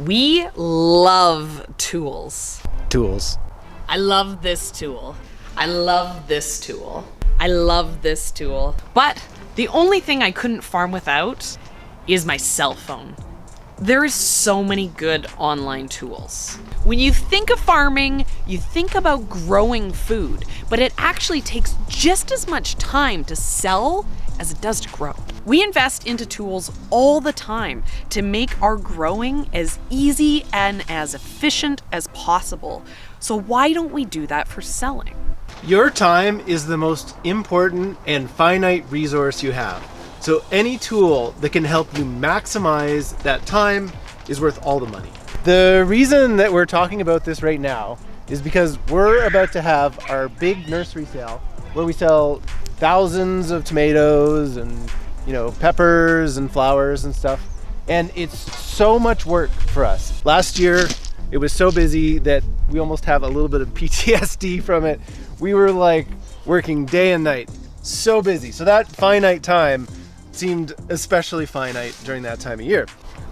We love tools. Tools. I love this tool. I love this tool. I love this tool. But the only thing I couldn't farm without is my cell phone. There is so many good online tools. When you think of farming, you think about growing food, but it actually takes just as much time to sell as it does to grow. We invest into tools all the time to make our growing as easy and as efficient as possible. So why don't we do that for selling? Your time is the most important and finite resource you have. So any tool that can help you maximize that time is worth all the money. The reason that we're talking about this right now is because we're about to have our big nursery sale where we sell thousands of tomatoes and, peppers and flowers and stuff. And it's so much work for us. Last year, it was so busy that we almost have a little bit of PTSD from it. We were working day and night, so busy. So that finite time seemed especially finite during that time of year.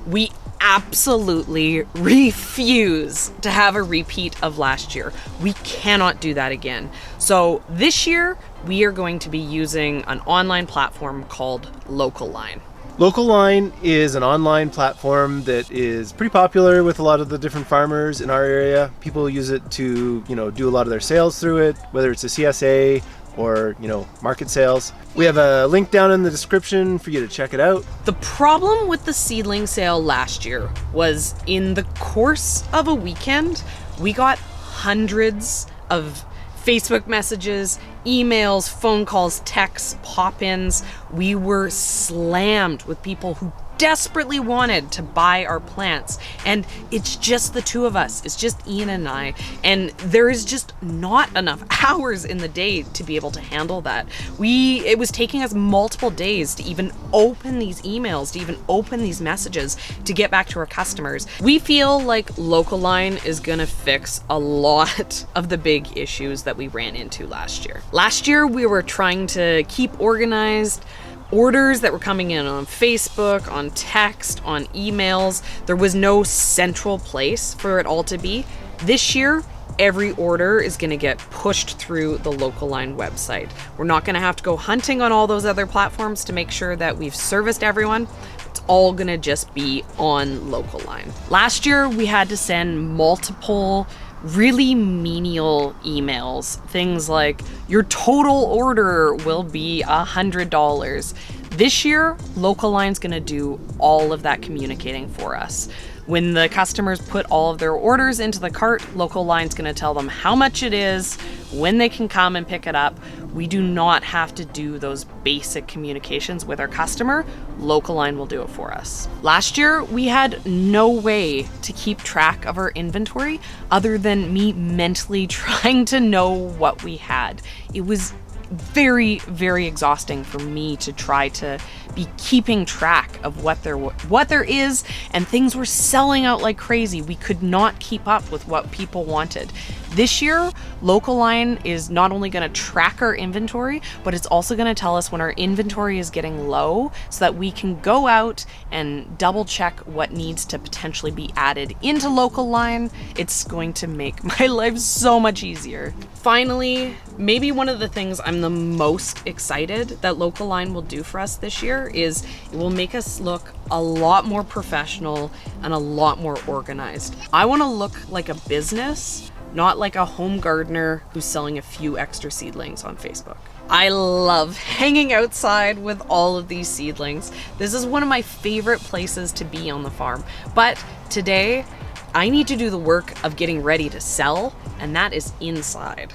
We absolutely refuse to have a repeat of last year. We cannot do that again. So this year, we are going to be using an online platform called LocalLine. LocalLine is an online platform that is pretty popular with a lot of the different farmers in our area. People use it to, do a lot of their sales through it, whether it's a CSA or, market sales. We have a link down in the description for you to check it out. The problem with the seedling sale last year was in the course of a weekend, we got hundreds of Facebook messages, emails, phone calls, texts, pop-ins. We were slammed with people who desperately wanted to buy our plants. And it's just the two of us. It's just Ian and I. And there is just not enough hours in the day to be able to handle that. It was taking us multiple days to even open these emails, to even open these messages to get back to our customers. We feel like LocalLine is gonna fix a lot of the big issues that we ran into last year. Last year, we were trying to keep organized orders that were coming in on Facebook, on text, on emails. There was no central place for it all to be. This year, every order is going to get pushed through the LocalLine website. We're not going to have to go hunting on all those other platforms to make sure that we've serviced everyone. It's all going to just be on LocalLine. Last year, we had to send multiple really menial emails, things like your total order will be $100. This year, LocalLine's gonna do all of that communicating for us. When the customers put all of their orders into the cart, LocalLine's gonna tell them how much it is, when they can come and pick it up. We do not have to do those basic communications with our customer. LocalLine will do it for us. Last year, we had no way to keep track of our inventory other than me mentally trying to know what we had. It was very, very exhausting for me to try to be keeping track of what there is, and things were selling out like crazy. We could not keep up with what people wanted. This year, LocalLine is not only going to track our inventory, but it's also going to tell us when our inventory is getting low so that we can go out and double check what needs to potentially be added into LocalLine. It's going to make my life so much easier. Finally, maybe one of the things I'm the most excited that LocalLine will do for us this year is it will make us look a lot more professional and a lot more organized. I want to look like a business, not like a home gardener who's selling a few extra seedlings on Facebook. I love hanging outside with all of these seedlings. This is one of my favorite places to be on the farm. But today, I need to do the work of getting ready to sell, and that is inside.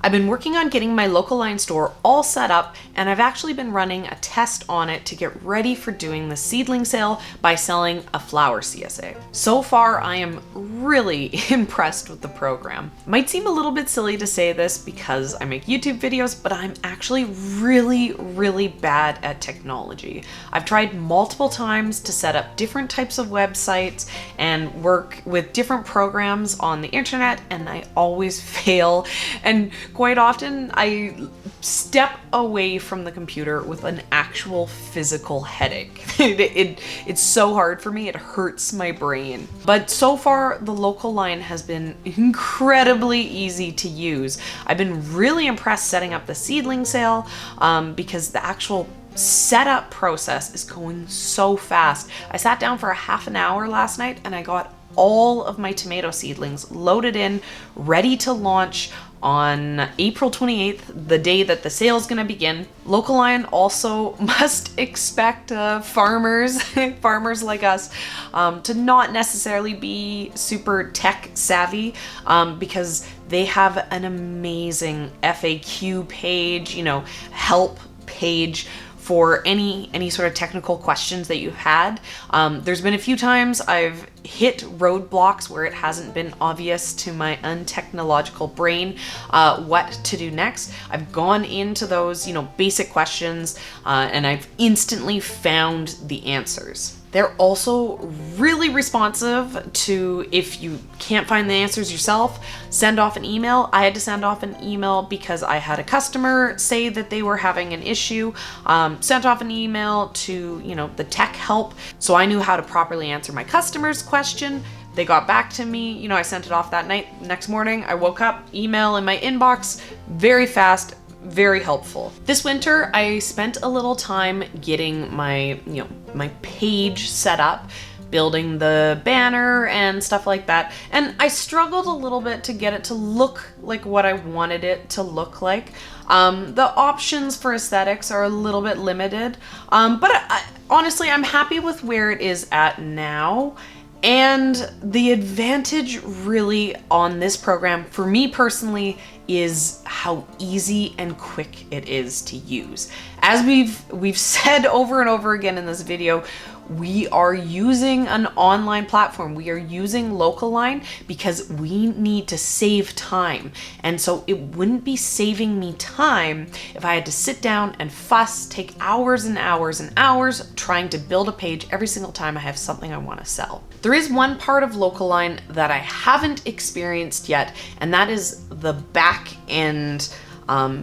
I've been working on getting my local line store all set up, and I've actually been running a test on it to get ready for doing the seedling sale by selling a flower CSA. So far, I am really impressed with the program. Might seem a little bit silly to say this because I make YouTube videos, but I'm actually really bad at technology. I've tried multiple times to set up different types of websites and work with different programs on the internet, and I always fail. And quite often I step away from the computer with an actual physical headache. It's so hard for me, it hurts my brain. But so far, the local line has been incredibly easy to use. I've been really impressed setting up the seedling sale because the actual setup process is going so fast. I sat down for a half an hour last night and I got all of my tomato seedlings loaded in, ready to launch on April 28th, the day that the sale is going to begin. Local line also must expect farmers like us to not necessarily be super tech savvy because they have an amazing FAQ page, help page for any sort of technical questions that you've had. There's been a few times I've hit roadblocks where it hasn't been obvious to my untechnological brain what to do next. I've gone into those, basic questions and I've instantly found the answers. They're also really responsive to if you can't find the answers yourself, send off an email. I had to send off an email because I had a customer say that they were having an issue. Sent off an email to, the tech help, so I knew how to properly answer my customer's question. They got back to me, I sent it off that night. Next morning, I woke up, email in my inbox, very fast, very helpful. This winter, I spent a little time getting my, my page set up, building the banner and stuff like that. And I struggled a little bit to get it to look like what I wanted it to look like. The options for aesthetics are a little bit limited, but honestly, I'm happy with where it is at now. And the advantage really on this program, for me personally, is how easy and quick it is to use. As we've said over and over again in this video, we are using an online platform. We are using local line because we need to save time. And so it wouldn't be saving me time if I had to sit down and fuss, take hours and hours and hours trying to build a page every single time I have something I want to sell. There is one part of local line that I haven't experienced yet, and that is the back end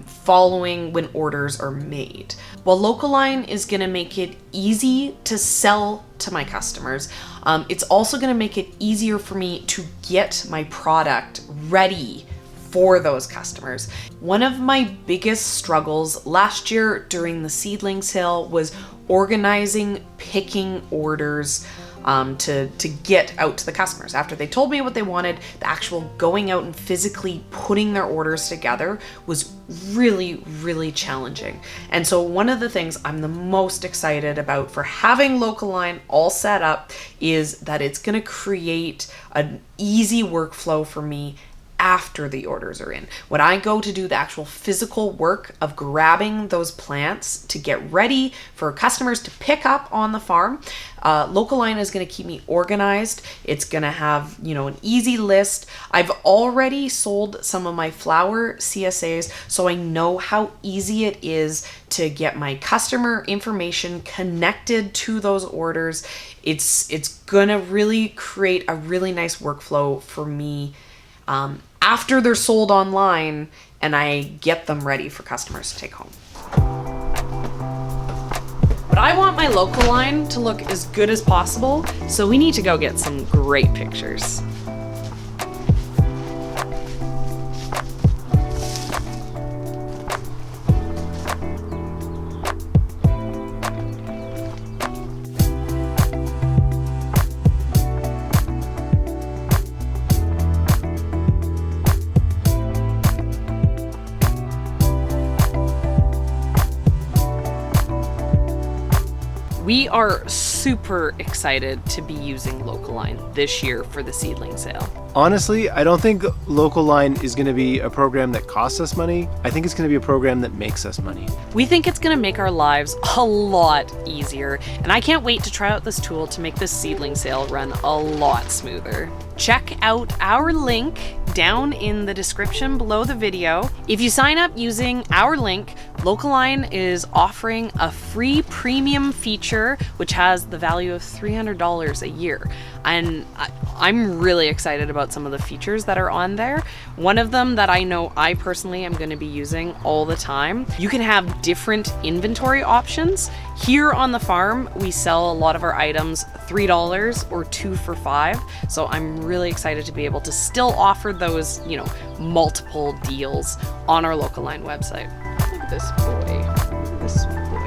following when orders are made. While local line is going to make it easy to sell to my customers, it's also going to make it easier for me to get my product ready for those customers. One of my biggest struggles last year during the seedling sale was organizing, picking orders to get out to the customers. After they told me what they wanted, the actual going out and physically putting their orders together was really challenging. And so one of the things I'm the most excited about for having local line all set up is that it's going to create an easy workflow for me after the orders are in. When I go to do the actual physical work of grabbing those plants to get ready for customers to pick up on the farm, local line is going to keep me organized. It's going to have, an easy list. I've already sold some of my flower CSAs, so I know how easy it is to get my customer information connected to those orders. It's going to really create a really nice workflow for me after they're sold online and I get them ready for customers to take home. But I want my local line to look as good as possible, so we need to go get some great pictures. We are super excited to be using Local Line this year for the seedling sale. Honestly, I don't think Local Line is going to be a program that costs us money. I think it's going to be a program that makes us money. We think it's going to make our lives a lot easier, and I can't wait to try out this tool to make this seedling sale run a lot smoother. Check out our link down in the description below the video. If you sign up using our link, Local Line is offering a free premium feature which has the value of $300 a year. And I'm really excited about some of the features that are on there. One of them that I know I personally am going to be using all the time, you can have different inventory options. Here on the farm, we sell a lot of our items $3 or 2 for $5. So I'm really excited to be able to still offer those, multiple deals on our Local Line website. Look at this boy. This boy.